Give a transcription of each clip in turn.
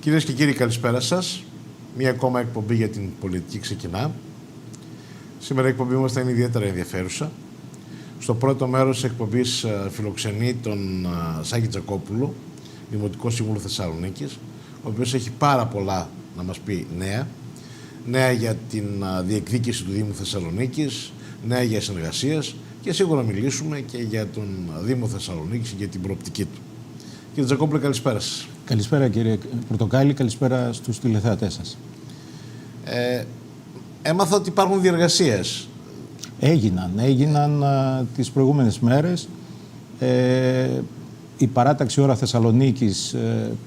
Κυρίες και κύριοι, καλησπέρα σας. Μία ακόμα εκπομπή για την πολιτική ξεκινά. Σήμερα η εκπομπή μας θα είναι ιδιαίτερα ενδιαφέρουσα. Στο πρώτο μέρος της εκπομπής φιλοξενεί τον Σάκη Τζακόπουλο, Δημοτικό Σύμβουλο Θεσσαλονίκης, ο οποίος έχει πάρα πολλά να μας πει νέα. Νέα για την διεκδίκηση του Δήμου Θεσσαλονίκης, νέα για συνεργασίες και σίγουρα μιλήσουμε και για τον Δήμο Θεσσαλονίκης και για την προοπτική του. Κύριε Τζακόπουλο, καλησπέρα σας. Καλησπέρα κύριε Πορτοκάλη, καλησπέρα στους τηλεθεατές σας. Έμαθα ότι υπάρχουν διεργασίες. Έγιναν τις προηγούμενες μέρες. Η παράταξη Ώρα Θεσσαλονίκης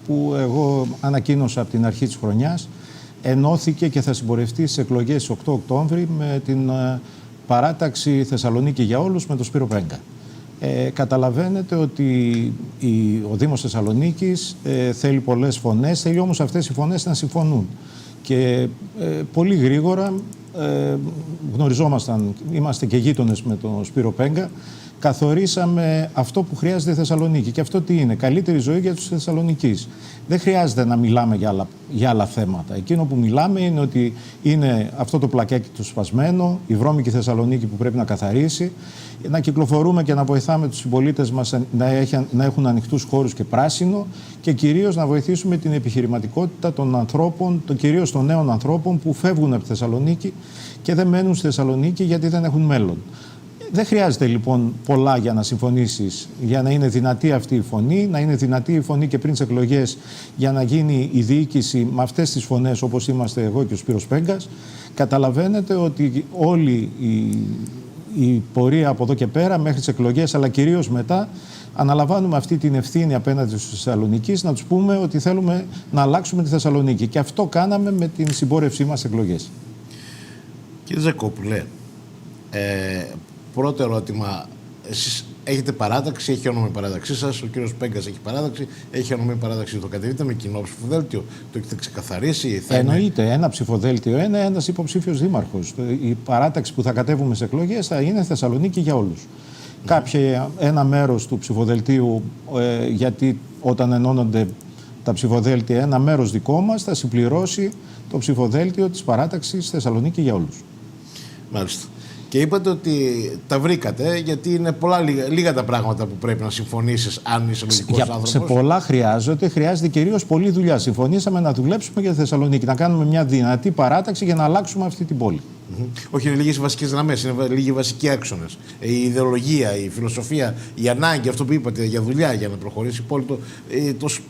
που εγώ ανακοίνωσα από την αρχή της χρονιάς ενώθηκε και θα συμπορευτεί στις εκλογές στις 8 Οκτώβρη με την παράταξη Θεσσαλονίκη για όλους με τον Σπύρο Πέγκα. Καταλαβαίνετε ότι ο Δήμος Θεσσαλονίκης θέλει πολλές φωνές, θέλει όμως αυτές οι φωνές να συμφωνούν. Και πολύ γρήγορα γνωριζόμασταν, είμαστε και γείτονες με τον Σπύρο Πέγκα, καθορίσαμε αυτό που χρειάζεται η Θεσσαλονίκη. Και αυτό τι είναι? Καλύτερη ζωή για τους Θεσσαλονικείς. Δεν χρειάζεται να μιλάμε για άλλα θέματα. Εκείνο που μιλάμε είναι ότι είναι αυτό το πλακάκι το σπασμένο, η βρώμικη Θεσσαλονίκη που πρέπει να καθαρίσει, να κυκλοφορούμε και να βοηθάμε τους συμπολίτες μας να έχουν ανοιχτούς χώρους και πράσινο και κυρίως να βοηθήσουμε την επιχειρηματικότητα των ανθρώπων, κυρίως των νέων ανθρώπων που φεύγουν από τη Θεσσαλονίκη και δεν μένουν στη Θεσσαλονίκη γιατί δεν έχουν μέλλον. Δεν χρειάζεται λοιπόν πολλά για να συμφωνήσεις, για να είναι δυνατή αυτή η φωνή, να είναι δυνατή η φωνή και πριν τις εκλογές για να γίνει η διοίκηση με αυτές τις φωνές όπως είμαστε εγώ και ο Σπύρος Πέγκας. Καταλαβαίνετε ότι όλη η πορεία από εδώ και πέρα μέχρι τις εκλογές, αλλά κυρίως μετά, αναλαμβάνουμε αυτή την ευθύνη απέναντι στους Θεσσαλονικείς να τους πούμε ότι θέλουμε να αλλάξουμε τη Θεσσαλονίκη. Και αυτό κάναμε με την συμπόρευσή μας εκλογές. Κύριε Τζακόπουλε, πρώτο ερώτημα, εσείς έχετε παράταξη, έχει όνομα η παράταξή σας, ο κύριος Πέγκας έχει παράταξη, έχει όνομα η παράταξη, το κατεβείτε με κοινό ψηφοδέλτιο, το έχετε ξεκαθαρίσει? Εννοείται, ένα ψηφοδέλτιο, ένας υποψήφιος δήμαρχος. Η παράταξη που θα κατέβουμε σε εκλογές θα είναι Θεσσαλονίκη για όλους. Ένα μέρος του ψηφοδελτίου, γιατί όταν ενώνονται τα ψηφοδέλτια, ένα μέρος δικό μας θα συμπληρώσει το ψηφοδέλτιο της παράταξης Θεσσαλονίκη για όλους. Μάλιστα. Και είπατε ότι τα βρήκατε, γιατί είναι λίγα τα πράγματα που πρέπει να συμφωνήσεις αν είσαι λογικός άνθρωπος. Σε πολλά χρειάζεται κυρίως πολλή δουλειά. Συμφωνήσαμε να δουλέψουμε για τη Θεσσαλονίκη, να κάνουμε μια δυνατή παράταξη για να αλλάξουμε αυτή την πόλη. Όχι, είναι λίγες βασικές γραμμές, είναι λίγοι βασικοί άξονες. Η ιδεολογία, η φιλοσοφία, η ανάγκη, αυτό που είπατε για δουλειά, για να προχωρήσει η πόλη,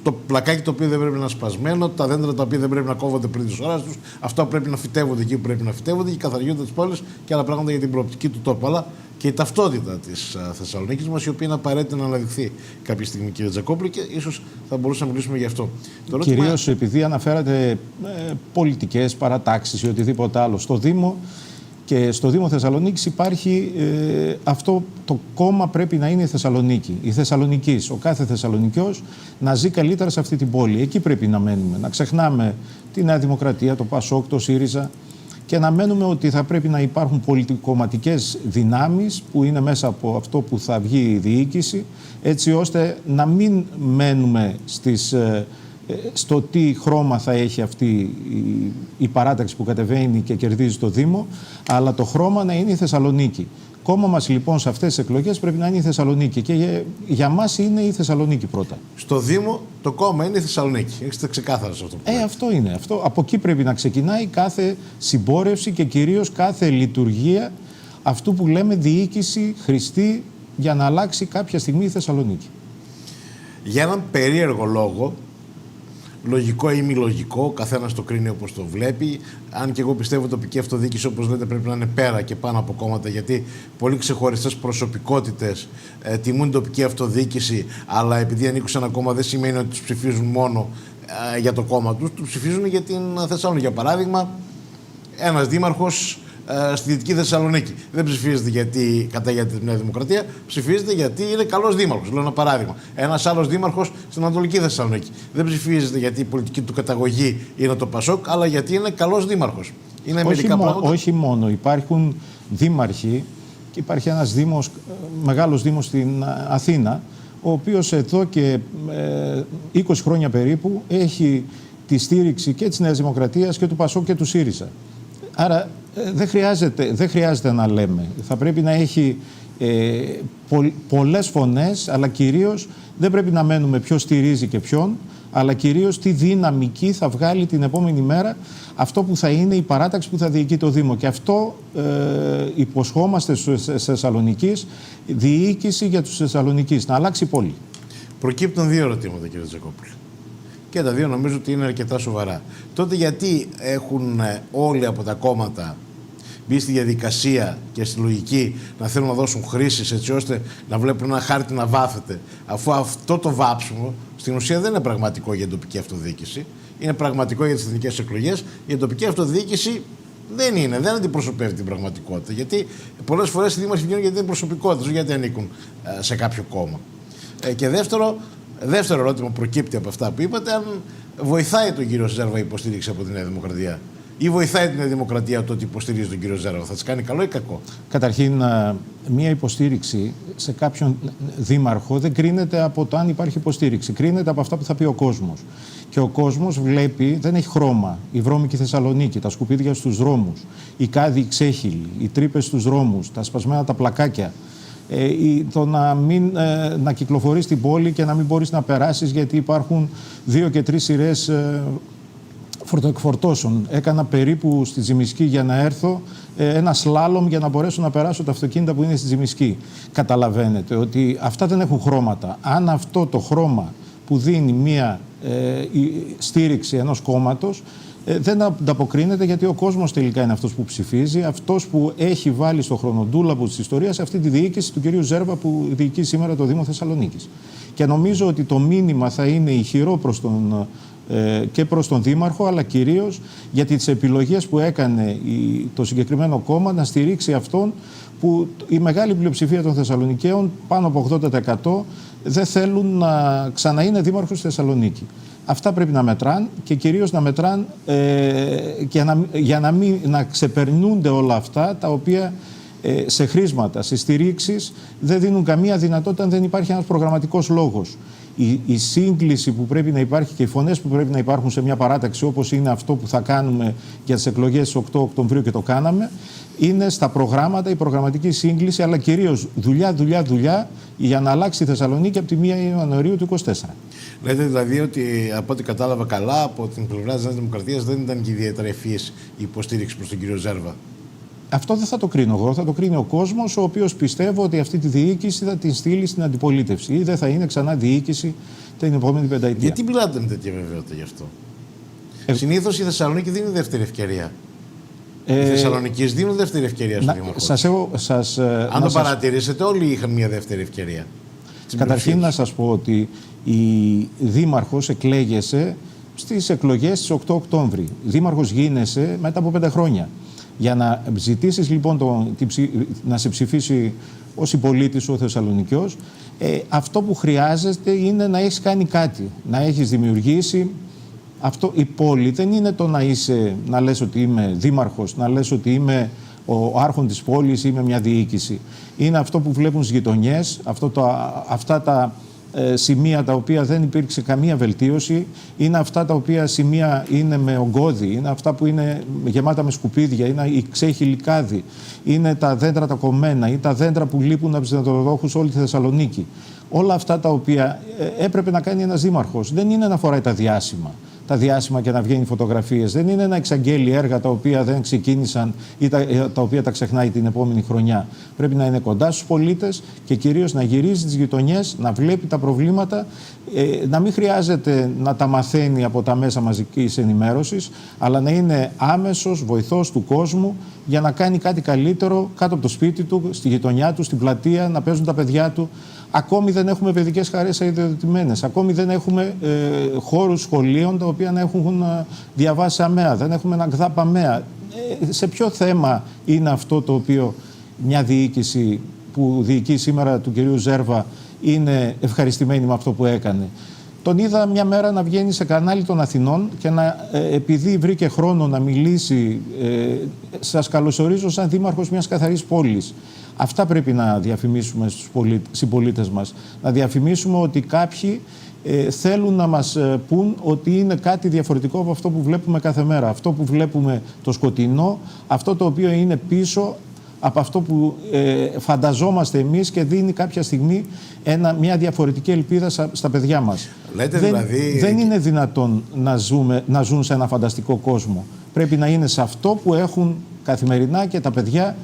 το πλακάκι το οποίο δεν πρέπει να είναι σπασμένο, τα δέντρα τα οποία δεν πρέπει να κόβονται πριν τις ώρες τους, αυτά πρέπει να φυτεύονται εκεί που πρέπει να φυτεύονται και η καθαριότητα της πόλης και άλλα πράγματα για την προοπτική του τόπου. Αλλά και η ταυτότητα της Θεσσαλονίκης μας, η οποία είναι απαραίτητη να αναδειχθεί κάποια στιγμή, κύριε Τζακόπουλο, και ίσως θα μπορούσαμε να μιλήσουμε γι' αυτό. Κυρίως επειδή αναφέρατε πολιτικές παρατάξεις ή οτιδήποτε άλλο στο Δήμο. Και στο Δήμο Θεσσαλονίκης υπάρχει αυτό το κόμμα πρέπει να είναι η Θεσσαλονίκη. Η Θεσσαλονικής, ο κάθε Θεσσαλονικιός να ζει καλύτερα σε αυτή την πόλη. Εκεί πρέπει να μένουμε. Να ξεχνάμε τη Νέα Δημοκρατία, το ΠΑΣΟΚ, το ΣΥΡΙΖΑ και να μένουμε ότι θα πρέπει να υπάρχουν πολιτικοματικές δυνάμεις που είναι μέσα από αυτό που θα βγει η διοίκηση, έτσι ώστε να μην μένουμε στο τι χρώμα θα έχει αυτή η παράταξη που κατεβαίνει και κερδίζει το Δήμο, αλλά το χρώμα να είναι η Θεσσαλονίκη. Κόμμα μας λοιπόν σε αυτές τις εκλογές πρέπει να είναι η Θεσσαλονίκη και για μας είναι η Θεσσαλονίκη πρώτα. Στο Δήμο το κόμμα είναι η Θεσσαλονίκη. Έχετε ξεκάθαρα σε αυτό. Αυτό είναι. Από εκεί πρέπει να ξεκινάει κάθε συμπόρευση και κυρίως κάθε λειτουργία αυτού που λέμε διοίκηση χρηστή για να αλλάξει κάποια στιγμή η Θεσσαλονίκη. Για έναν περίεργο λόγο, λογικό ή μη λογικό, ο καθένας το κρίνει όπως το βλέπει. Αν και εγώ πιστεύω ότι η τοπική αυτοδιοίκηση, όπως λέτε, πρέπει να είναι πέρα και πάνω από κόμματα, γιατί πολύ ξεχωριστές προσωπικότητες τιμούν την τοπική αυτοδιοίκηση, αλλά επειδή ανήκουν σε ένα κόμμα δεν σημαίνει ότι τους ψηφίζουν μόνο για το κόμμα τους, τους ψηφίζουν για την Θεσσαλονίκη. Για παράδειγμα, ένας δήμαρχος στη Δυτική Θεσσαλονίκη δεν ψηφίζεται γιατί κατάγεται τη Νέα Δημοκρατία, ψηφίζεται γιατί είναι καλός δήμαρχος. Λέω ένα παράδειγμα. Ένας άλλος δήμαρχος στην Ανατολική Θεσσαλονίκη δεν ψηφίζεται γιατί η πολιτική του καταγωγή είναι το ΠΑΣΟΚ, αλλά γιατί είναι καλός δήμαρχος. Είναι όχι μόνο. Υπάρχουν δήμαρχοι και υπάρχει ένας δήμος, μεγάλος δήμος στην Αθήνα, ο οποίος εδώ και 20 χρόνια περίπου έχει τη στήριξη και της Νέας Δημοκρατίας και του ΠΑΣΟΚ και του ΣΥΡΙΖΑ. Άρα δεν χρειάζεται να λέμε. Θα πρέπει να έχει πολλές φωνές, αλλά κυρίως δεν πρέπει να μένουμε ποιος στηρίζει και ποιον, αλλά κυρίως τι δυναμική θα βγάλει την επόμενη μέρα αυτό που θα είναι η παράταξη που θα διοικεί το Δήμο. Και αυτό υποσχόμαστε στους Θεσσαλονικείς, διοίκηση για τους Θεσσαλονικείς, να αλλάξει η πόλη. Προκύπτουν δύο ερωτήματα, κύριε Τζακόπουλε. Και τα δύο νομίζω ότι είναι αρκετά σοβαρά. Τότε γιατί έχουν όλοι από τα κόμματα μπει στη διαδικασία και στη λογική να θέλουν να δώσουν χρήσεις έτσι ώστε να βλέπουν ένα χάρτη να βάφεται, αφού αυτό το βάψιμο στην ουσία δεν είναι πραγματικό για την τοπική αυτοδιοίκηση, είναι πραγματικό για τις εθνικές εκλογές. Για την τοπική αυτοδιοίκηση δεν αντιπροσωπεύει την πραγματικότητα. Γιατί πολλές φορές οι δήμαρχοι βγαίνουν γιατί είναι προσωπικότητες, γιατί ανήκουν σε κάποιο κόμμα. Και δεύτερο ερώτημα προκύπτει από αυτά που είπατε, αν βοηθάει τον κύριο Ζέρβα η υποστήριξη από τη Νέα Δημοκρατία ή βοηθάει την Νέα Δημοκρατία το ότι υποστηρίζει τον κύριο Ζέρβα. Θα της κάνει καλό ή κακό? Καταρχήν, μία υποστήριξη σε κάποιον δήμαρχο δεν κρίνεται από το αν υπάρχει υποστήριξη. Κρίνεται από αυτά που θα πει ο κόσμος. Και ο κόσμος βλέπει, δεν έχει χρώμα. Η βρώμικη Θεσσαλονίκη, τα σκουπίδια στους δρόμους, οι κάδοι, οι ξέχυλοι, οι τρύπες στους δρόμους, τα σπασμένα τα πλακάκια. Το να κυκλοφορείς στην πόλη και να μην μπορείς να περάσεις γιατί υπάρχουν 2 και 3 σειρές φορτοεκφορτώσεων. Έκανα περίπου στη Τζιμισκή για να έρθω ένα σλάλομ για να μπορέσω να περάσω τα αυτοκίνητα που είναι στη Τζιμισκή. Καταλαβαίνετε ότι αυτά δεν έχουν χρώματα. Αν αυτό το χρώμα που δίνει μία στήριξη ενός κόμματος δεν ανταποκρίνεται, γιατί ο κόσμος τελικά είναι αυτός που ψηφίζει, αυτός που έχει βάλει στο χρονοτούλαπο της ιστορίας αυτή τη διοίκηση του κυρίου Ζέρβα που διοικεί σήμερα το Δήμο Θεσσαλονίκης. Και νομίζω ότι το μήνυμα θα είναι ηχηρό και προς τον Δήμαρχο, αλλά κυρίως γιατί τις επιλογές που έκανε το συγκεκριμένο κόμμα να στηρίξει αυτόν που η μεγάλη πλειοψηφία των Θεσσαλονικαίων, πάνω από 80%, δεν θέλουν να ξαναείνε δήμαρχος στη Θεσσαλονίκη. Αυτά πρέπει να μετράν και κυρίως να μετράν για να ξεπερνούνται όλα αυτά τα οποία σε χρήσματα, σε στηρίξεις δεν δίνουν καμία δυνατότητα αν δεν υπάρχει ένας προγραμματικός λόγος. Η σύγκληση που πρέπει να υπάρχει και οι φωνές που πρέπει να υπάρχουν σε μια παράταξη, όπως είναι αυτό που θα κάνουμε για τις εκλογές στις 8 Οκτωβρίου και το κάναμε, είναι στα προγράμματα, η προγραμματική σύγκληση, αλλά κυρίως δουλειά για να αλλάξει η Θεσσαλονίκη από τη 1 Ιανουαρίου του 2024. Λέτε δηλαδή ότι, από ό,τι κατάλαβα καλά, από την πλευρά της Νέας Δημοκρατίας δεν ήταν και ιδιαίτερα ευφυής η υποστήριξη προς τον κύριο Ζέρβα. Αυτό δεν θα το κρίνω εγώ, θα το κρίνει ο κόσμος, ο οποίος πιστεύω ότι αυτή τη διοίκηση θα την στείλει στην αντιπολίτευση ή δεν θα είναι ξανά διοίκηση την επόμενη πενταετία. Γιατί μιλάτε με τέτοια βεβαιότητα γι' αυτό? Συνήθως η Θεσσαλονίκη δίνει δεύτερη ευκαιρία. Οι Θεσσαλονικείς δίνουν δεύτερη ευκαιρία στο Δήμαρχο. Αν το παρατηρήσετε, όλοι είχαν μια δεύτερη ευκαιρία. Καταρχήν να σας πω ότι η Δήμαρχος εκλέγεσαι στις εκλογές στις 8 Οκτώβρη. Δήμαρχος γίνεσαι μετά από 5 χρόνια. Για να ζητήσεις λοιπόν να σε ψηφίσει ο συμπολίτης ο Θεσσαλονικιός, αυτό που χρειάζεται είναι να έχεις κάνει κάτι, να έχεις δημιουργήσει. Η πόλη δεν είναι το να λες ότι είμαι δήμαρχος, να λες ότι είμαι ο άρχον της πόλης, είμαι μια διοίκηση. Είναι αυτό που βλέπουν στις γειτονιές, αυτά τα σημεία τα οποία δεν υπήρξε καμία βελτίωση, είναι αυτά τα οποία σημεία είναι με ογκώδη, είναι αυτά που είναι γεμάτα με σκουπίδια, είναι οι ξέχυλοι κάδοι, είναι τα δέντρα τα κομμένα ή τα δέντρα που λείπουν από τους δεντροδόχους όλη τη Θεσσαλονίκη. Όλα αυτά τα οποία έπρεπε να κάνει ένας δήμαρχος. Δεν είναι να φοράει τα διάσημα και να βγαίνει φωτογραφίες. Δεν είναι να εξαγγέλει έργα τα οποία δεν ξεκίνησαν ή τα οποία τα ξεχνάει την επόμενη χρονιά. Πρέπει να είναι κοντά στους πολίτες και κυρίως να γυρίζει τις γειτονιές, να βλέπει τα προβλήματα, να μην χρειάζεται να τα μαθαίνει από τα μέσα μαζικής ενημέρωσης, αλλά να είναι άμεσος βοηθός του κόσμου για να κάνει κάτι καλύτερο κάτω από το σπίτι του, στη γειτονιά του, στην πλατεία, να παίζουν τα παιδιά του. Ακόμη δεν έχουμε παιδικές χαρές αειδιοδοτημένες. Ακόμη δεν έχουμε χώρους σχολείων τα οποία να έχουν διαβάσει ΑΜΕΑ. Δεν έχουμε ένα ΚΔΑΠ ΑΜΕΑ. Σε ποιο θέμα είναι αυτό το οποίο μια διοίκηση που διοικεί σήμερα του κυρίου Ζέρβα είναι ευχαριστημένη με αυτό που έκανε? Τον είδα μια μέρα να βγαίνει σε κανάλι των Αθηνών και επειδή βρήκε χρόνο να μιλήσει, σας καλωσορίζω σαν δήμαρχος μιας καθαρής πόλης. Αυτά πρέπει να διαφημίσουμε στους συμπολίτες μας. Να διαφημίσουμε ότι κάποιοι θέλουν να μας πούν ότι είναι κάτι διαφορετικό από αυτό που βλέπουμε κάθε μέρα. Αυτό που βλέπουμε το σκοτεινό, αυτό το οποίο είναι πίσω από αυτό που φανταζόμαστε εμείς και δίνει κάποια στιγμή μια διαφορετική ελπίδα στα παιδιά μας. Λέτε δηλαδή... Δεν είναι δυνατόν να ζουν σε ένα φανταστικό κόσμο. Πρέπει να είναι σε αυτό που έχουν καθημερινά και τα παιδιά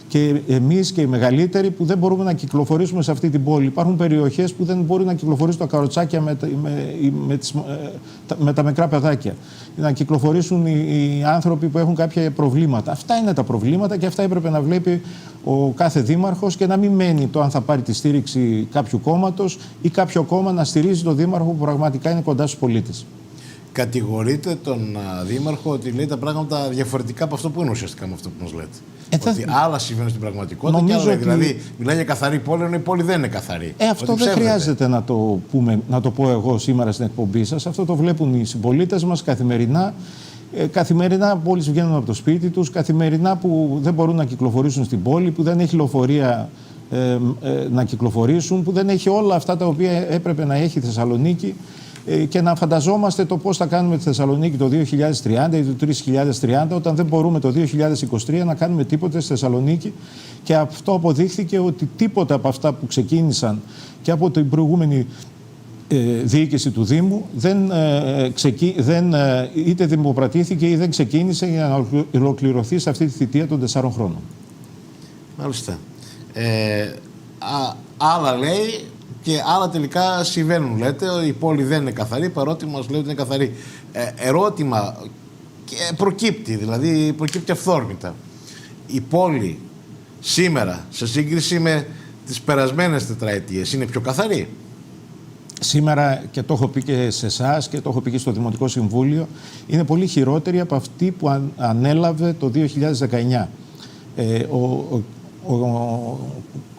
και εμείς και οι μεγαλύτεροι που δεν μπορούμε να κυκλοφορήσουμε σε αυτή την πόλη. Υπάρχουν περιοχές που δεν μπορούν να κυκλοφορήσουν τα καροτσάκια με τα μικρά παιδάκια. Να κυκλοφορήσουν οι άνθρωποι που έχουν κάποια προβλήματα. Αυτά είναι τα προβλήματα και αυτά έπρεπε να βλέπει ο κάθε δήμαρχος και να μην μένει το αν θα πάρει τη στήριξη κάποιου κόμματος ή κάποιο κόμμα να στηρίζει τον δήμαρχο που πραγματικά είναι κοντά στους πολίτες. Κατηγορείτε τον δήμαρχο ότι λέει τα πράγματα διαφορετικά από αυτό που είναι ουσιαστικά με αυτό που μας λέτε. Ότι άλλα συμβαίνουν στην πραγματικότητα και άλλα. Δηλαδή, μιλάει για καθαρή πόλη, ενώ η πόλη δεν είναι καθαρή. Αυτό δεν χρειάζεται να το πω εγώ σήμερα στην εκπομπή σας. Αυτό το βλέπουν οι συμπολίτες μας καθημερινά. Καθημερινά που όλοι βγαίνουν από το σπίτι τους, καθημερινά που δεν μπορούν να κυκλοφορήσουν στην πόλη, που δεν έχει λεωφορεία να κυκλοφορήσουν, που δεν έχει όλα αυτά τα οποία έπρεπε να έχει η Θεσσαλονίκη. Και να φανταζόμαστε το πώς θα κάνουμε τη Θεσσαλονίκη το 2030 ή το 3030 όταν δεν μπορούμε το 2023 να κάνουμε τίποτε στη Θεσσαλονίκη. Και αυτό αποδείχθηκε ότι τίποτα από αυτά που ξεκίνησαν και από την προηγούμενη διοίκηση του Δήμου είτε δημοπρατήθηκε ή δεν ξεκίνησε για να ολοκληρωθεί σε αυτή τη θητεία των 4 χρόνων. Μάλιστα. Άλλα λέει και άλλα τελικά συμβαίνουν. Λέτε η πόλη δεν είναι καθαρή, παρότι μας λέει ότι είναι καθαρή. Ερώτημα και προκύπτει, δηλαδή προκύπτει αυθόρμητα. Η πόλη σήμερα, σε σύγκριση με τις περασμένες τετραετίες, είναι πιο καθαρή? Σήμερα, και το έχω πει και σε εσάς και το έχω πει και στο Δημοτικό Συμβούλιο, είναι πολύ χειρότερη από αυτή που ανέλαβε το 2019.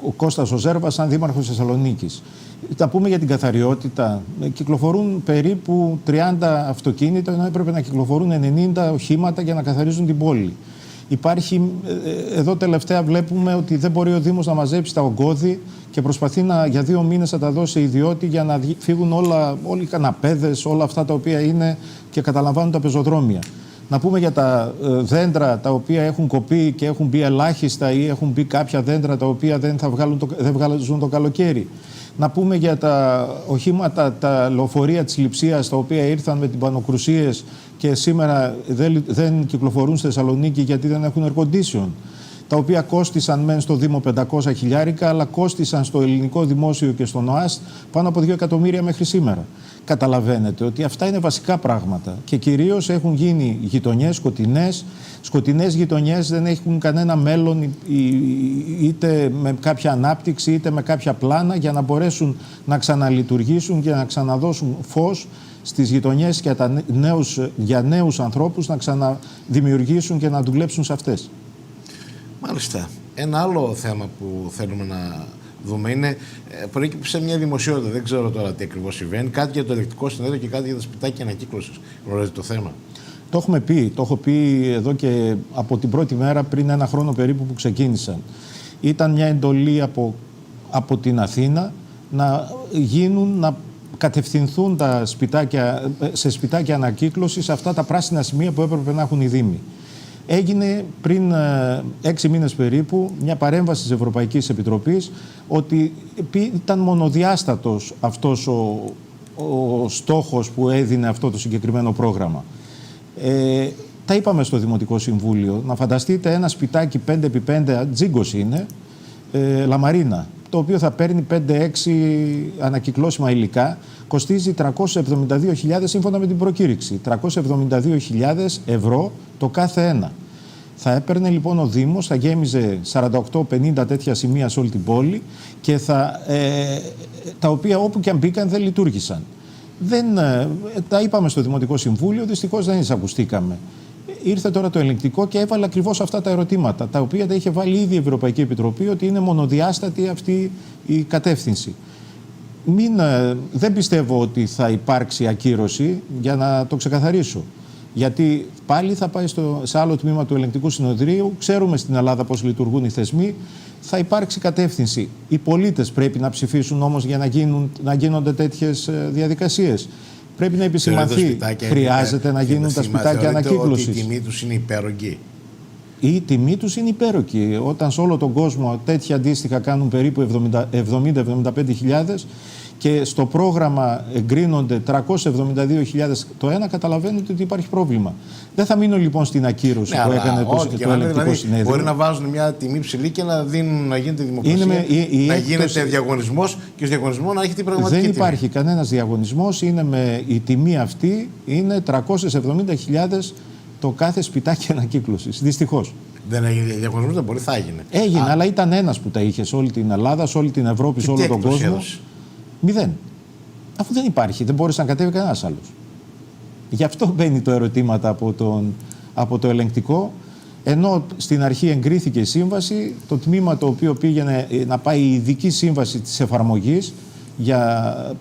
Ο Κώστας ο Ζέρβας σαν δήμαρχος Θεσσαλονίκης. Τα πούμε για την καθαριότητα. Κυκλοφορούν περίπου 30 αυτοκίνητα, ενώ έπρεπε να κυκλοφορούν 90 οχήματα για να καθαρίζουν την πόλη. Υπάρχει, εδώ τελευταία βλέπουμε ότι δεν μπορεί ο Δήμος να μαζέψει τα ογκώδη και προσπαθεί για 2 μήνες να τα δώσει ιδιώτη για να φύγουν όλοι οι καναπέδες, όλα αυτά τα οποία είναι και καταλαμβάνουν τα πεζοδρόμια. Να πούμε για τα δέντρα τα οποία έχουν κοπεί και έχουν μπει ελάχιστα ή έχουν μπει κάποια δέντρα τα οποία δεν βγάζουν το καλοκαίρι. Να πούμε για τα οχήματα, τα λεωφορεία της Λειψίας τα οποία ήρθαν με την πανοκρουσίες και σήμερα δεν κυκλοφορούν στη Θεσσαλονίκη γιατί δεν έχουν air condition. Τα οποία κόστησαν μεν στο Δήμο 500 χιλιάρικα, αλλά κόστησαν στο ελληνικό δημόσιο και στον ΟΑΣΤ πάνω από 2 εκατομμύρια μέχρι σήμερα. Καταλαβαίνετε ότι αυτά είναι βασικά πράγματα και κυρίως έχουν γίνει γειτονιές σκοτεινές γειτονιές, δεν έχουν κανένα μέλλον είτε με κάποια ανάπτυξη είτε με κάποια πλάνα για να μπορέσουν να ξαναλειτουργήσουν και να ξαναδώσουν φως στις γειτονιές για νέους ανθρώπους να ξαναδημιουργήσουν και να δουλέψουν σε αυτές. Μάλιστα. Ένα άλλο θέμα που θέλουμε να δούμε είναι, προέκυψε μια δημοσιότητα, δεν ξέρω τώρα τι ακριβώς συμβαίνει, κάτι για το ελεκτικό συνέδριο και κάτι για τα σπιτάκια ανακύκλωσης. Γνωρίζετε το θέμα? Το έχω πει εδώ και από την πρώτη μέρα πριν 1 χρόνο περίπου που ξεκίνησαν. Ήταν μια εντολή από την Αθήνα να κατευθυνθούν τα σπιτάκια, σε σπιτάκια ανακύκλωσης σε αυτά τα πράσινα σημεία που έπρεπε να έχουν οι Δήμοι. Έγινε πριν 6 μήνες περίπου μια παρέμβαση της Ευρωπαϊκής Επιτροπής ότι ήταν μονοδιάστατος αυτός ο στόχος που έδινε αυτό το συγκεκριμένο πρόγραμμα. Τα είπαμε στο Δημοτικό Συμβούλιο. Να φανταστείτε ένα σπιτάκι 5x5, τζίγκος είναι, λαμαρίνα, το οποίο θα παίρνει 5-6 ανακυκλώσιμα υλικά, κοστίζει 372.000 σύμφωνα με την προκήρυξη. 372.000 ευρώ το κάθε ένα. Θα έπαιρνε λοιπόν ο Δήμος, θα γέμιζε 48-50 τέτοια σημεία σε όλη την πόλη και τα οποία όπου και αν μπήκαν δεν λειτουργήσαν. Τα είπαμε στο Δημοτικό Συμβούλιο, δυστυχώς δεν εισακουστήκαμε. Ήρθε τώρα το ελεγκτικό και έβαλε ακριβώς αυτά τα ερωτήματα, τα οποία τα είχε βάλει ήδη η Ευρωπαϊκή Επιτροπή, ότι είναι μονοδιάστατη αυτή η κατεύθυνση. Δεν πιστεύω ότι θα υπάρξει ακύρωση, για να το ξεκαθαρίσω. Γιατί πάλι θα πάει σε άλλο τμήμα του ελεγκτικού συνεδρίου. Ξέρουμε στην Ελλάδα πώς λειτουργούν οι θεσμοί. Θα υπάρξει κατεύθυνση. Οι πολίτες πρέπει να ψηφίσουν όμως για να γίνονται τέτοιες διαδικασίες. Πρέπει να επισημανθεί. Χρειάζεται να γίνουν τα σπιτάκια ανακύκλωσης. Ότι η τιμή τους είναι υπέρογγη. Η τιμή τους είναι υπέροχη. Όταν σε όλο τον κόσμο τέτοια αντίστοιχα κάνουν περίπου 70-75.000 και στο πρόγραμμα εγκρίνονται 372.000 το ένα, καταλαβαίνετε ότι υπάρχει πρόβλημα. Δεν θα μείνω λοιπόν στην ακύρωση που έκανε το ελεγκτικό συνέδριο. Μπορεί να βάζουν μια τιμή ψηλή και να γίνεται δημοκρασία, να γίνεται διαγωνισμός και ως διαγωνισμό να έχει την πραγματική τιμή. Δεν υπάρχει κανένας διαγωνισμός. Η τιμή αυτή είναι 370.000 το κάθε σπιτάκι ανακύκλωσης. Δυστυχώς. Δεν έγινε διαγωνισμός, δεν μπορεί, θα έγινε. Έγινε, αλλά ήταν ένας που τα είχε σε όλη την Ελλάδα, σε όλη την Ευρώπη, σε όλο τον κόσμο. Έδωσε? 0. Αφού δεν υπάρχει, δεν μπόρεσε να κατέβει κανένας άλλος. Γι' αυτό μπαίνει το ερωτήματα από το ελεγκτικό. Ενώ στην αρχή εγκρίθηκε η σύμβαση, το τμήμα το οποίο πήγαινε να πάει η ειδική σύμβαση της εφαρμογής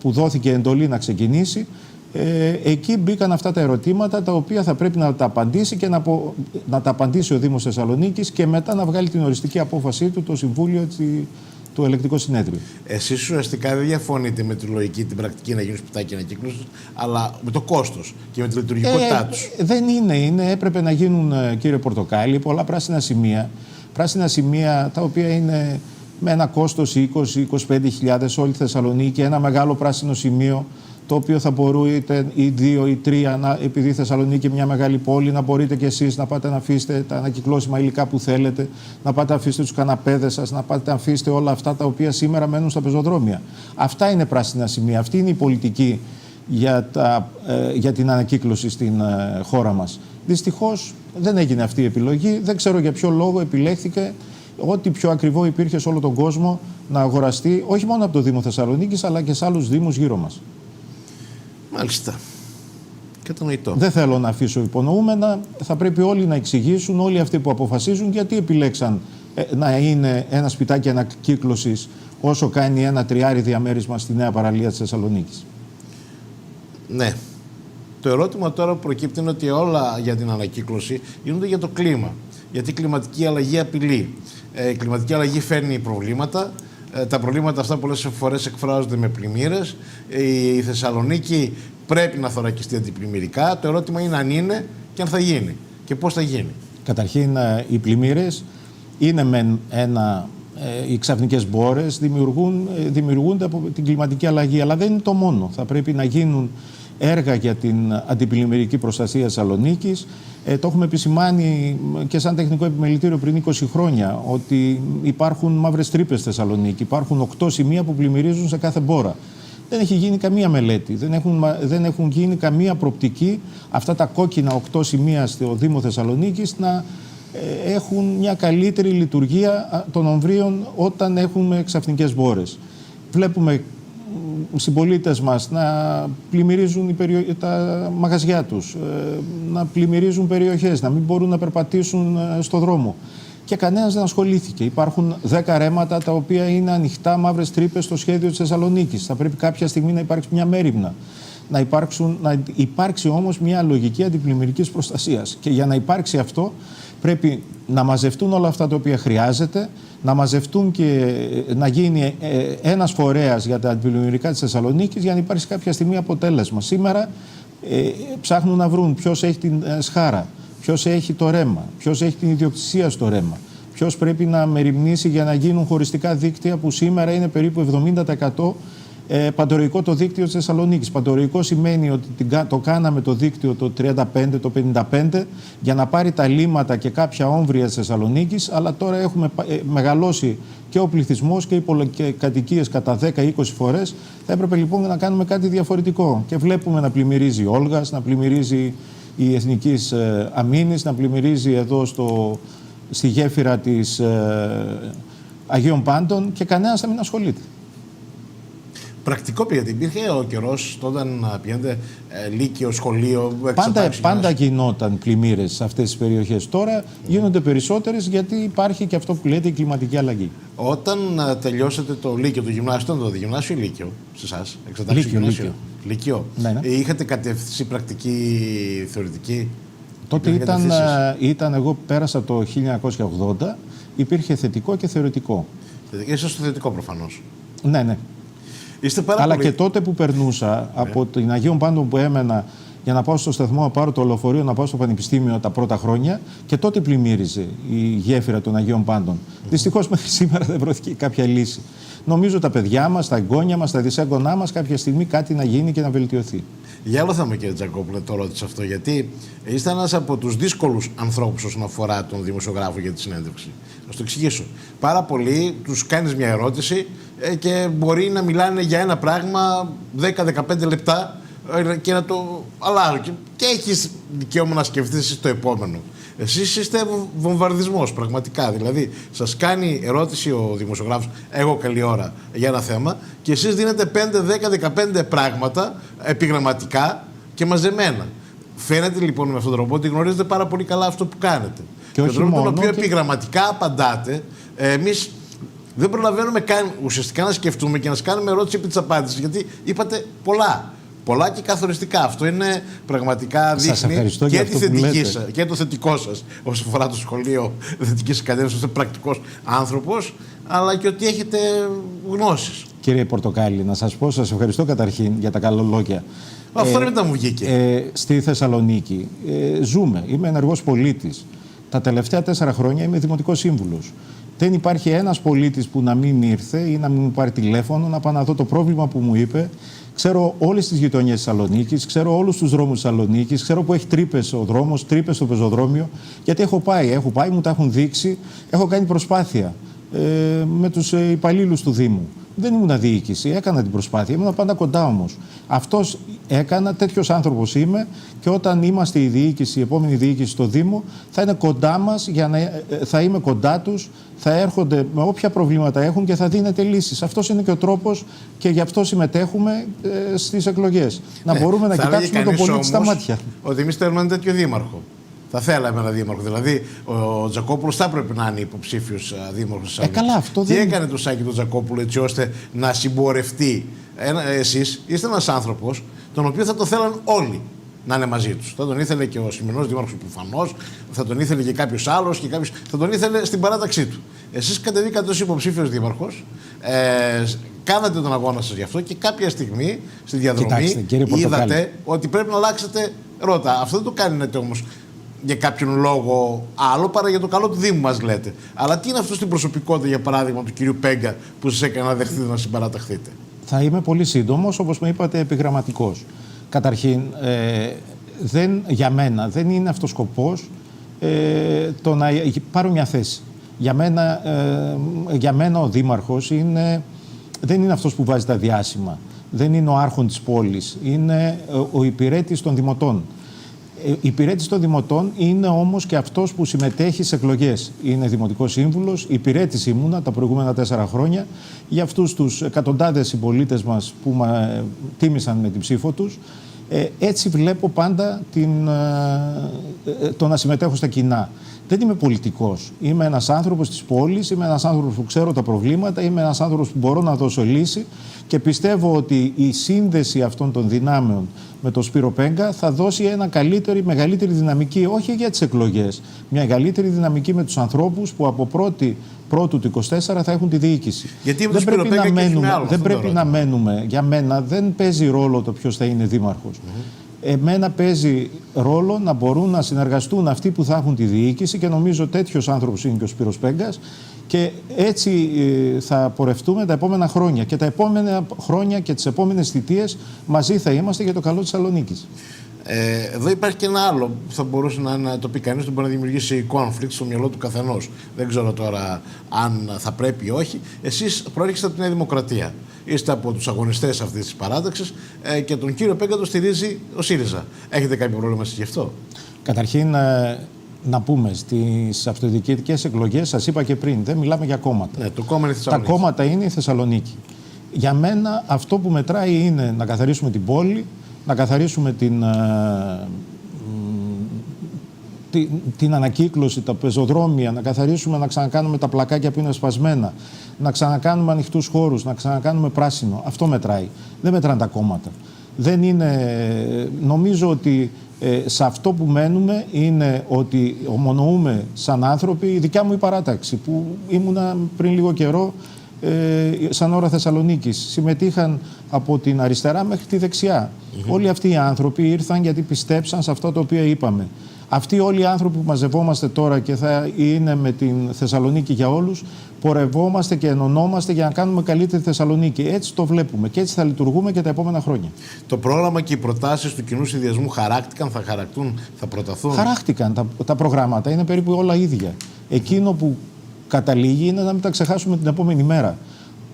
που δόθηκε εντολή να ξεκινήσει, εκεί μπήκαν αυτά τα ερωτήματα τα οποία θα πρέπει να τα απαντήσει και να τα απαντήσει ο Δήμος Θεσσαλονίκης και μετά να βγάλει την οριστική απόφασή του το Συμβούλιο του Ελεγκτικού Συνέδριου. Εσείς ουσιαστικά δεν διαφωνείτε με τη λογική, την πρακτική να γίνουν σπιτάκια ανακύκλωσης, αλλά με το κόστος και με τη λειτουργικότητά τους. Δεν είναι. Έπρεπε να γίνουν, κύριε Πορτοκάλη, πολλά πράσινα σημεία. Πράσινα σημεία τα οποία είναι με ένα κόστος 20-25.000 όλη τη Θεσσαλονίκη, ένα μεγάλο πράσινο σημείο το οποίο θα μπορείτε οι 2 ή 3, επειδή η Θεσσαλονίκη είναι μια μεγάλη πόλη, να μπορείτε κι εσείς να πάτε να αφήσετε τα ανακυκλώσιμα υλικά που θέλετε, να πάτε να αφήσετε τους καναπέδες σας, να πάτε να αφήσετε όλα αυτά τα οποία σήμερα μένουν στα πεζοδρόμια. Αυτά είναι πράσινα σημεία. Αυτή είναι η πολιτική για την ανακύκλωση στην χώρα μας. Δυστυχώς δεν έγινε αυτή η επιλογή. Δεν ξέρω για ποιο λόγο επιλέχθηκε ό,τι πιο ακριβό υπήρχε σε όλο τον κόσμο να αγοραστεί, όχι μόνο από το Δήμο Θεσσαλονίκης, αλλά και σε άλλους δήμους γύρω μας. Μάλιστα. Κατανοητό. Δεν θέλω να αφήσω υπονοούμενα. Θα πρέπει όλοι να εξηγήσουν, όλοι αυτοί που αποφασίζουν, γιατί επιλέξαν να είναι ένα σπιτάκι ανακύκλωσης όσο κάνει ένα τριάρι διαμέρισμα στη νέα παραλία της Θεσσαλονίκης. Ναι. Το ερώτημα τώρα που προκύπτει είναι ότι όλα για την ανακύκλωση γίνονται για το κλίμα. Γιατί η κλιματική αλλαγή απειλεί. Η κλιματική αλλαγή φέρνει προβλήματα. Τα προβλήματα αυτά πολλές φορές εκφράζονται με πλημμύρες. Η Θεσσαλονίκη πρέπει να θωρακιστεί αντιπλημμυρικά. Το ερώτημα είναι αν είναι και αν θα γίνει και πώς θα γίνει. Καταρχήν, οι πλημμύρες είναι οι ξαφνικές μπόρες δημιουργούνται από την κλιματική αλλαγή, αλλά δεν είναι το μόνο. Θα πρέπει να γίνουν έργα για την αντιπλημμυρική προστασία Θεσσαλονίκης. Το έχουμε επισημάνει και σαν τεχνικό επιμελητήριο πριν 20 χρόνια ότι υπάρχουν μαύρες τρύπες στη Θεσσαλονίκη. Υπάρχουν 8 σημεία που πλημμυρίζουν σε κάθε μπόρα. Δεν έχει γίνει καμία μελέτη, δεν έχουν γίνει καμία προπτική αυτά τα κόκκινα 8 σημεία στο Δήμο Θεσσαλονίκης να έχουν μια καλύτερη λειτουργία των ομβρίων όταν έχουμε ξαφνικές μπόρες. Βλέπουμε συμπολίτες μας να πλημμυρίζουν τα μαγαζιά τους, να πλημμυρίζουν περιοχές, να μην μπορούν να περπατήσουν στο δρόμο. Και κανένας δεν ασχολήθηκε. Υπάρχουν 10 ρέματα τα οποία είναι ανοιχτά μαύρες τρύπες στο σχέδιο της Θεσσαλονίκης. Θα πρέπει κάποια στιγμή να υπάρξει μια μέριμνα. Να υπάρξει όμως μια λογική αντιπλημμυρικής προστασίας. Και για να υπάρξει αυτό πρέπει να μαζευτούν όλα αυτά τα οποία χρειάζεται, να μαζευτούν και να γίνει ένας φορέας για τα αντιπλημμυρικά της Θεσσαλονίκης για να υπάρξει κάποια στιγμή αποτέλεσμα. Σήμερα ψάχνουν να βρουν ποιος έχει την σχάρα, ποιος έχει το ρέμα, ποιος έχει την ιδιοκτησία στο ρέμα, ποιος πρέπει να μεριμνήσει για να γίνουν χωριστικά δίκτυα που σήμερα είναι περίπου 70% παντορεϊκό το δίκτυο της Θεσσαλονίκης. Παντορεϊκό σημαίνει ότι το κάναμε το δίκτυο το 35, το 55 για να πάρει τα λίμματα και κάποια όμβρια της Θεσσαλονίκης, αλλά τώρα έχουμε μεγαλώσει και ο πληθυσμός και οι κατοικίες κατά 10-20 φορές. Θα έπρεπε λοιπόν να κάνουμε κάτι διαφορετικό. Και βλέπουμε να πλημμυρίζει η Όλγας, να πλημμυρίζει η Εθνικής Αμήνης, να πλημμυρίζει εδώ στη γέφυρα της Αγίων Πάντων και κανένας θα μην ασχολείται. Πρακτικό πήγατε. Υπήρχε ο καιρός όταν πηγαίνετε λύκειο, σχολείο, πάντα γινόταν πλημμύρες σε αυτές τις περιοχές. Τώρα γίνονται περισσότερες γιατί υπάρχει και αυτό που λέτε η κλιματική αλλαγή. Όταν τελειώσετε το λύκειο, το γυμνάσιο, ήταν το γυμνάσιο ή λύκειο σε εσάς, εξετάξεις Λύκειο. Λύκειο. Ναι. Είχατε κατεύθυνση πρακτική, θεωρητική? Τότε ήταν, εγώ πέρασα το 1980, υπήρχε θετικό και θεωρητικό. Είσαι στο θετικό προφανώς. Ναι. Είστε πάρα Αλλά πολύ... και τότε που περνούσα από την Αγίων Πάντων που έμενα για να πάω στο σταθμό, να πάρω το λεωφορείο, να πάω στο πανεπιστήμιο τα πρώτα χρόνια, και τότε πλημμύριζε η γέφυρα των Αγίων Πάντων. Δυστυχώς μέχρι σήμερα δεν βρέθηκε κάποια λύση. Νομίζω τα παιδιά μας, τα εγγόνια μας, τα δυσέγγονά μας κάποια στιγμή κάτι να γίνει και να βελτιωθεί. Για άλλο θέμα, κύριε Τζακόπουλε, το ρώτησα αυτό, γιατί είστε ένας από τους δύσκολους ανθρώπους όσον αφορά τον δημοσιογράφο για τη συνέντευξη. Θα το εξηγήσω. Πάρα πολλοί τους κάνεις μια ερώτηση και μπορεί να μιλάνε για ένα πράγμα 10-15 λεπτά και να το αλλάζουν. Και έχεις δικαίωμα να σκεφτείς το επόμενο. Εσείς είστε βομβαρδισμός, πραγματικά. Δηλαδή, σας κάνει ερώτηση ο δημοσιογράφος, εγώ καλή ώρα, για ένα θέμα, και εσείς δίνετε 5, 10, 15 πράγματα επιγραμματικά και μαζεμένα. Φαίνεται λοιπόν με αυτόν τον τρόπο ότι γνωρίζετε πάρα πολύ καλά αυτό που κάνετε. Και τον τρόπο τον οποίο επιγραμματικά απαντάτε, εμείς δεν προλαβαίνουμε καν ουσιαστικά να σκεφτούμε και να σας κάνουμε ερώτηση επί της απάντησης, γιατί είπατε πολλά. Πολλά και καθοριστικά. Αυτό είναι πραγματικά δείχνει και τη θετική σας και το θετικό σας όσον αφορά το σχολείο θετικής κατεύθυνσης, είστε πρακτικός άνθρωπος, αλλά και ότι έχετε γνώσεις. Κύριε Πορτοκάλη, να σας πω, σας ευχαριστώ καταρχήν για τα καλά λόγια. Αυτό δεν μου βγήκε. Στη Θεσσαλονίκη ζούμε. Είμαι ενεργός πολίτης. Τα τελευταία 4 χρόνια είμαι δημοτικός σύμβουλος. Δεν υπάρχει ένας πολίτης που να μην ήρθε ή να μην μου πάρει τηλέφωνο να πάω να δω το πρόβλημα που μου είπε. Ξέρω όλες τις γειτονιές της Θεσσαλονίκης, ξέρω όλους τους δρόμους της Θεσσαλονίκης, ξέρω που έχει τρύπες ο δρόμος, τρύπες στο πεζοδρόμιο. Γιατί έχω πάει, μου τα έχουν δείξει, έχω κάνει προσπάθεια με τους υπαλλήλους του Δήμου. Δεν ήμουν διοίκηση, έκανα την προσπάθεια, ήμουν πάντα κοντά όμως. Αυτός έκανα, τέτοιος άνθρωπος είμαι, και όταν είμαστε η διοίκηση, η επόμενη διοίκηση στο Δήμο, θα είναι κοντά μας, θα είμαι κοντά τους, θα έρχονται με όποια προβλήματα έχουν και θα δίνετε λύσεις. Αυτός είναι και ο τρόπος και γι' αυτό συμμετέχουμε στις εκλογές. Να μπορούμε να κοιτάξουμε τον πολίτη στα μάτια. Ότι εμείς θέλουμε ένα τέτοιο δήμαρχο. Θα θέλαμε ένα δήμαρχο. Δηλαδή, ο Τζακόπουλος θα πρέπει να είναι υποψήφιος δήμαρχος. Καλά, αυτό τι έκανε το Σάκη του Τζακόπουλου έτσι ώστε να συμπορευτεί? Εσείς είστε ένας άνθρωπος τον οποίο θα το θέλαν όλοι να είναι μαζί τους. Θα τον ήθελε και ο σημερινός δήμαρχος προφανώς, θα τον ήθελε και κάποιος άλλος και θα τον ήθελε στην παράταξή του. Εσείς κατεβήκατε ως υποψήφιος δήμαρχος, κάνατε τον αγώνα σας γι' αυτό και κάποια στιγμή στη διαδρομή είδατε ότι πρέπει να αλλάξετε ρότα. Αυτό δεν το κάνετε όμως για κάποιον λόγο άλλο παρά για το καλό του Δήμου, μας λέτε. Αλλά τι είναι αυτό στην προσωπικότητα, για παράδειγμα, του κυρίου Πέγκα που σας έκανε να δεχτείτε να συμπαραταχθείτε? Θα είμαι πολύ σύντομος, όπως μου είπατε, επιγραμματικός. Καταρχήν, για μένα δεν είναι αυτός σκοπός το να πάρω μια θέση. Για μένα ο δήμαρχος δεν είναι αυτός που βάζει τα διάσημα. Δεν είναι ο άρχον της πόλης. Είναι ο υπηρέτης των δημοτών. Υπηρέτης των δημοτών είναι όμως και αυτός που συμμετέχει σε εκλογές. Είναι δημοτικός σύμβουλος, υπηρέτης ήμουνα τα προηγούμενα 4 χρόνια για αυτούς τους εκατοντάδες συμπολίτες μας που τίμησαν με την ψήφο τους. Έτσι βλέπω πάντα το να συμμετέχω στα κοινά. Δεν είμαι πολιτικός. Είμαι ένας άνθρωπος της πόλης, είμαι ένας άνθρωπος που ξέρω τα προβλήματα, είμαι ένας άνθρωπος που μπορώ να δώσω λύση και πιστεύω ότι η σύνδεση αυτών των δυνάμεων με τον Σπύρο Πέγκα θα δώσει μεγαλύτερη δυναμική, όχι για τις εκλογές, μια μεγαλύτερη δυναμική με τους ανθρώπους που από πρώτου του 24 θα έχουν τη διοίκηση. Γιατί δεν πρέπει να μένουμε. Για μένα δεν παίζει ρόλο το ποιος θα είναι δήμαρχος. Εμένα παίζει ρόλο να μπορούν να συνεργαστούν αυτοί που θα έχουν τη διοίκηση και νομίζω τέτοιος άνθρωπος είναι και ο Σπύρος Πέγκας και έτσι θα πορευτούμε τα επόμενα χρόνια. Και τα επόμενα χρόνια και τις επόμενες θητείες μαζί θα είμαστε για το καλό της Θεσσαλονίκης. Εδώ υπάρχει και ένα άλλο που θα μπορούσε να το πει κανείς, που μπορεί να δημιουργήσει conflict στο μυαλό του καθενός. Δεν ξέρω τώρα αν θα πρέπει ή όχι. Εσείς προέρχεστε από τη Νέα Δημοκρατία. Είστε από τους αγωνιστές αυτής της παράταξης και τον κύριο Πέγκα το στηρίζει ο ΣΥΡΙΖΑ. Έχετε κάποιο πρόβλημα εσείς γι' αυτό? Καταρχήν, να πούμε, στις αυτοδιοικητικές εκλογές, σας είπα και πριν, δεν μιλάμε για κόμματα. Ναι, το κόμμα είναι η Θεσσαλονίκη. Τα κόμματα είναι η Θεσσαλονίκη. Για μένα αυτό που μετράει είναι να καθαρίσουμε την πόλη, να καθαρίσουμε την ανακύκλωση, τα πεζοδρόμια, να καθαρίσουμε, να ξανακάνουμε τα πλακάκια που είναι σπασμένα, να ξανακάνουμε ανοιχτούς χώρους, να ξανακάνουμε πράσινο. Αυτό μετράει. Δεν μετράνε τα κόμματα. Δεν είναι, νομίζω ότι σε αυτό που μένουμε είναι ότι ομονοούμε σαν άνθρωποι. Η δικιά μου η παράταξη που ήμουνα πριν λίγο καιρό σαν Ώρα Θεσσαλονίκης. Συμμετείχαν από την αριστερά μέχρι τη δεξιά. Όλοι αυτοί οι άνθρωποι ήρθαν γιατί πιστέψαν σε αυτά τα οποία είπαμε. Αυτοί όλοι οι άνθρωποι που μαζευόμαστε τώρα και θα είναι με την Θεσσαλονίκη για όλους, πορευόμαστε και ενωνόμαστε για να κάνουμε καλύτερη Θεσσαλονίκη. Έτσι το βλέπουμε και έτσι θα λειτουργούμε και τα επόμενα χρόνια. Το πρόγραμμα και οι προτάσεις του κοινού συνδυασμού χαράκτηκαν, θα χαρακτούν, θα προταθούν? Χαράχτηκαν τα προγράμματα, είναι περίπου όλα ίδια. Εκείνο που καταλήγει είναι να μην τα ξεχάσουμε την επόμενη μέρα.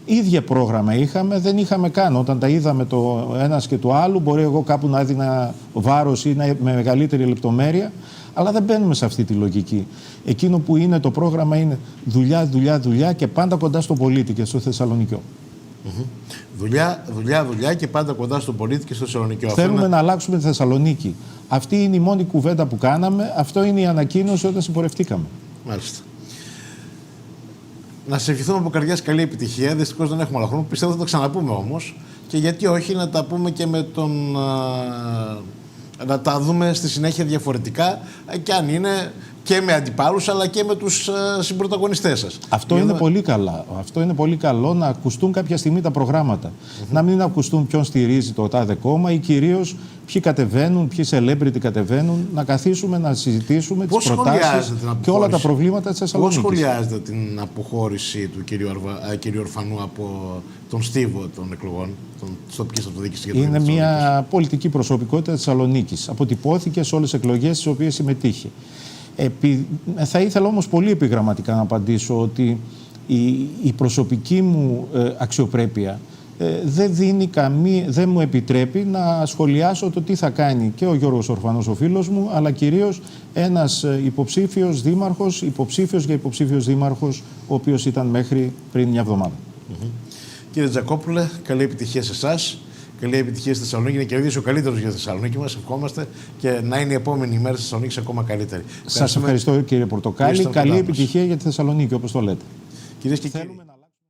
Ίδια πρόγραμμα είχαμε, δεν είχαμε καν. Όταν τα είδαμε το ένας και το άλλο, μπορεί εγώ κάπου να έδινα βάρος ή με μεγαλύτερη λεπτομέρεια, αλλά δεν μπαίνουμε σε αυτή τη λογική. Εκείνο που είναι το πρόγραμμα είναι δουλειά, δουλειά, δουλειά και πάντα κοντά στον πολίτη και στο Θεσσαλονικιό. Δουλειά και πάντα κοντά στον πολίτη και στο Θεσσαλονικιό. Θέλουμε να αλλάξουμε τη Θεσσαλονίκη. Αυτή είναι η μόνη κουβέντα που κάναμε, αυτό είναι η ανακοίνωση όταν συμπορευτήκαμε. Μάλιστα. Να σε ευχηθούμε από καρδιάς καλή επιτυχία. Δυστυχώς δεν έχουμε άλλο χρόνο. Πιστεύω θα το ξαναπούμε όμως. Και γιατί όχι να τα πούμε και με τον. Να τα δούμε στη συνέχεια διαφορετικά. Και αν είναι και με αντιπάλους αλλά και με τους συμπρωταγωνιστές σας. Αυτό είναι πολύ καλά. Αυτό είναι πολύ καλό να ακουστούν κάποια στιγμή τα προγράμματα. Να μην ακουστούν ποιον στηρίζει το τάδε κόμμα ή κυρίως ποιοι κατεβαίνουν, ποιοι celebrity κατεβαίνουν. Να καθίσουμε να συζητήσουμε τις προτάσεις και όλα τα προβλήματα της Θεσσαλονίκης. Πώς σχολιάζετε την αποχώρηση του κ. Ορφανού από τον στίβο των εκλογών, της τοπικής αυτοδιοίκησης? Είναι μια πολιτική προσωπικότητα της Θεσσαλονίκης. Αποτυπώθηκε σε όλες τις εκλογές στις οποίες συμμετείχε. Θα ήθελα όμως πολύ επιγραμματικά να απαντήσω ότι η προσωπική μου αξιοπρέπεια δεν μου επιτρέπει να σχολιάσω το τι θα κάνει και ο Γιώργος Ορφανός, ο φίλος μου, αλλά κυρίως ένας υποψήφιος δήμαρχος, υποψήφιος δήμαρχος, ο οποίος ήταν μέχρι πριν μια εβδομάδα. Κύριε Τζακόπουλε, καλή επιτυχία σε εσάς. Καλή επιτυχία στη Θεσσαλονίκη, να κερδίσει ο καλύτερος για τη Θεσσαλονίκη μας. Ευχόμαστε και να είναι η επόμενη ημέρα στη Θεσσαλονίκη ακόμα καλύτερη. Σας ευχαριστώ, κύριε Πορτοκάλη. Καλή επιτυχία για τη Θεσσαλονίκη, όπως το λέτε. Κυρίες και κύριοι.